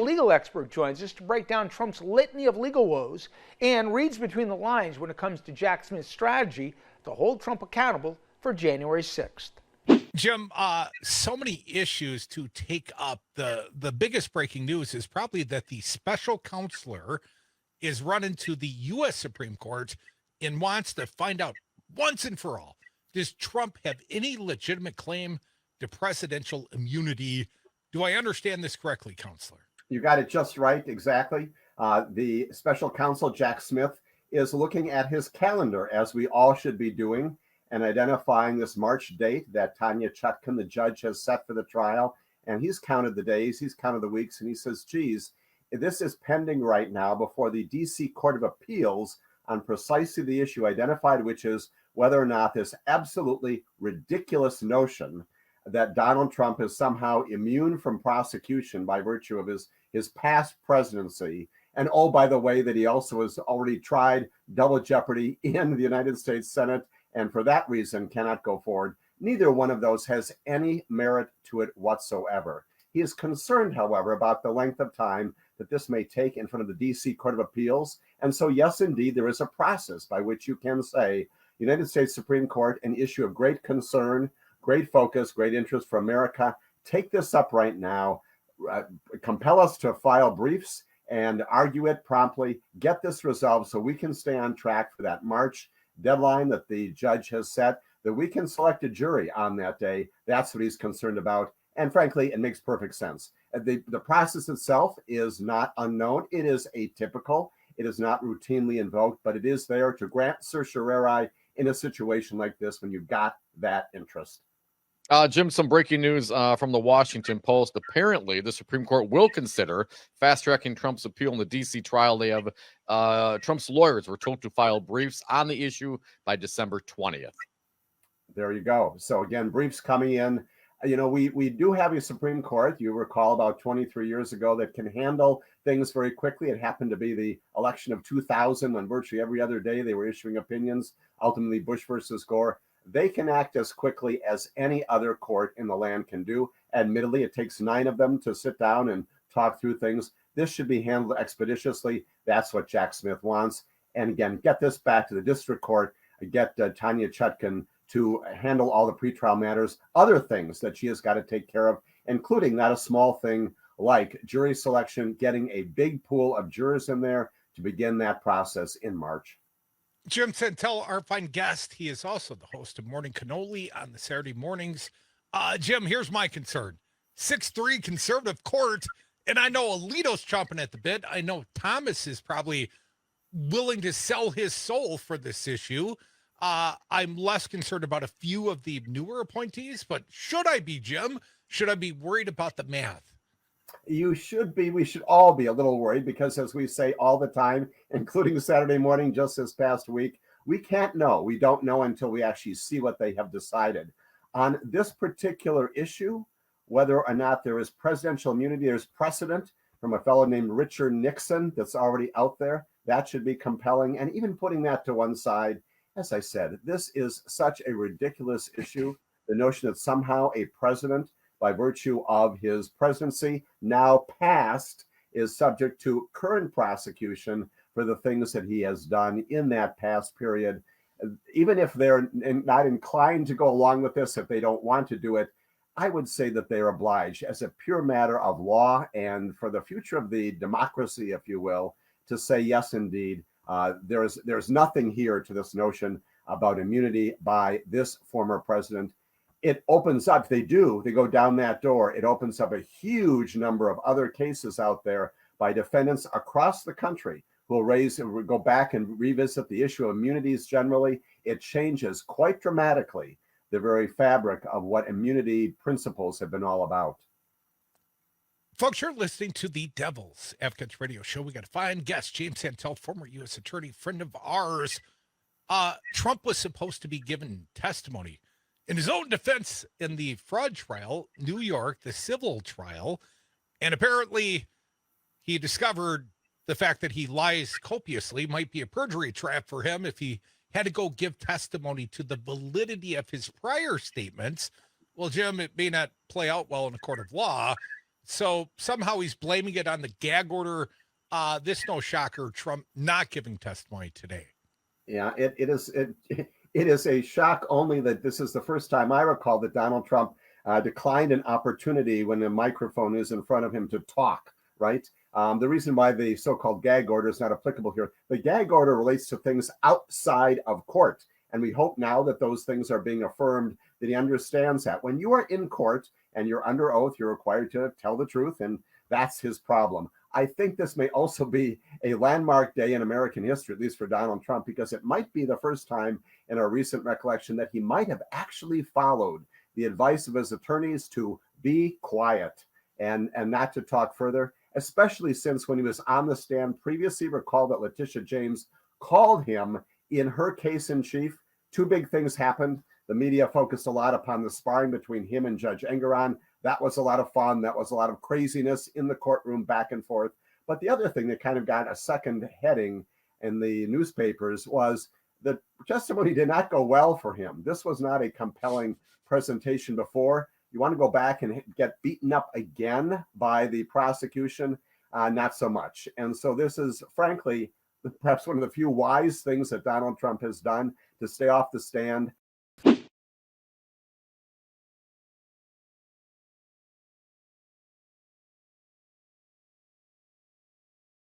legal expert joins us to break down Trump's litany of legal woes and reads between the lines when it comes to Jack Smith's strategy to hold Trump accountable for January 6th. Jim, so many issues to take up. The biggest breaking news is probably that the special counselor is running to the U.S. Supreme Court and wants to find out once and for all, does Trump have any legitimate claim to presidential immunity? Do I understand this correctly, counselor? You got it just right, exactly. The special counsel, Jack Smith, is looking at his calendar, as we all should be doing, and identifying this March date that Tanya Chutkan, the judge, has set for the trial. And he's counted the days, he's counted the weeks, and he says, geez, this is pending right now before the D.C. Court of Appeals on precisely the issue identified, which is whether or not this absolutely ridiculous notion that Donald Trump is somehow immune from prosecution by virtue of his past presidency. And oh, by the way, that he also has already tried double jeopardy in the United States Senate, and for that reason cannot go forward. Neither one of those has any merit to it whatsoever. He is concerned, however, about the length of time that this may take in front of the D.C. Court of Appeals. And so, yes, indeed, there is a process by which you can say, United States Supreme Court, an issue of great concern, great focus, great interest for America. Take this up right now. Compel us to file briefs and argue it promptly. Get this resolved so we can stay on track for that March deadline that the judge has set, that we can select a jury on that day. That's what he's concerned about. And frankly, it makes perfect sense. The process itself is not unknown. It is atypical. It is not routinely invoked, but it is there to grant certiorari in a situation like this when you've got that interest. Jim, some breaking news from the Washington Post. Apparently, the Supreme Court will consider fast-tracking Trump's appeal in the D.C. trial. They have Trump's lawyers were told to file briefs on the issue by December 20th. There you go. So again, briefs coming in. You know, we do have a Supreme Court, you recall, about 23 years ago that can handle things very quickly. It happened to be the election of 2000 when virtually every other day they were issuing opinions, ultimately Bush versus Gore. They can act as quickly as any other court in the land can do. Admittedly, it takes 9 of them to sit down and talk through things. This should be handled expeditiously. That's what Jack Smith wants. And again, get this back to the district court, get Tanya Chutkan to handle all the pretrial matters, other things that she has got to take care of, including not a small thing like jury selection, getting a big pool of jurors in there to begin that process in March. Jim Santel, our fine guest, he is also the host of Morning Canoli on the Saturday mornings. Jim, here's my concern. 6-3 conservative court, and I know Alito's chomping at the bit. I know Thomas is probably willing to sell his soul for this issue. I'm less concerned about a few of the newer appointees, but should I be, Jim? Should I be worried about the math? You should be. We should all be a little worried because, as we say all the time, including Saturday morning just this past week, we can't know. We don't know until we actually see what they have decided. On this particular issue, whether or not there is presidential immunity, there's precedent from a fellow named Richard Nixon that's already out there. That should be compelling. And even putting that to one side, as I said, this is such a ridiculous issue. The notion that somehow a president, by virtue of his presidency, now past, is subject to current prosecution for the things that he has done in that past period. Even if they're not inclined to go along with this, if they don't want to do it, I would say that they're obliged as a pure matter of law and for the future of the democracy, if you will, to say, yes, indeed, there's nothing here to this notion about immunity by this former president. It opens up, they go down that door, it opens up a huge number of other cases out there by defendants across the country who will go back and revisit the issue of immunities generally. It changes quite dramatically the very fabric of what immunity principles have been all about. Folks, you're listening to the Devil's Advocate Radio Show. We got a fine guest, James Santel, former U.S. attorney, friend of ours. Trump was supposed to be given testimony in his own defense in the fraud trial, New York, the civil trial. And apparently he discovered the fact that he lies copiously might be a perjury trap for him if he had to go give testimony to the validity of his prior statements. Well, Jim, it may not play out well in a court of law. So somehow he's blaming it on the gag order. This no shocker, Trump not giving testimony today. Yeah, it is a shock only that this is the first time I recall that Donald Trump declined an opportunity when a microphone is in front of him to talk, right? The reason why the so-called gag order is not applicable here, the gag order relates to things outside of court. And we hope now that those things are being affirmed, that he understands that. When you are in court and you're under oath, you're required to tell the truth, and that's his problem. I think this may also be a landmark day in American history, at least for Donald Trump, because it might be the first time in our recent recollection that he might have actually followed the advice of his attorneys to be quiet and not to talk further, especially since when he was on the stand previously, recall that Letitia James called him in her case in chief. Two big things happened. The media focused a lot upon the sparring between him and Judge Engeron. That was a lot of fun. That was a lot of craziness in the courtroom back and forth. But the other thing that kind of got a second heading in the newspapers was that testimony did not go well for him. This was not a compelling presentation before. You want to go back and get beaten up again by the prosecution? Not so much. And so this is, frankly, perhaps one of the few wise things that Donald Trump has done to stay off the stand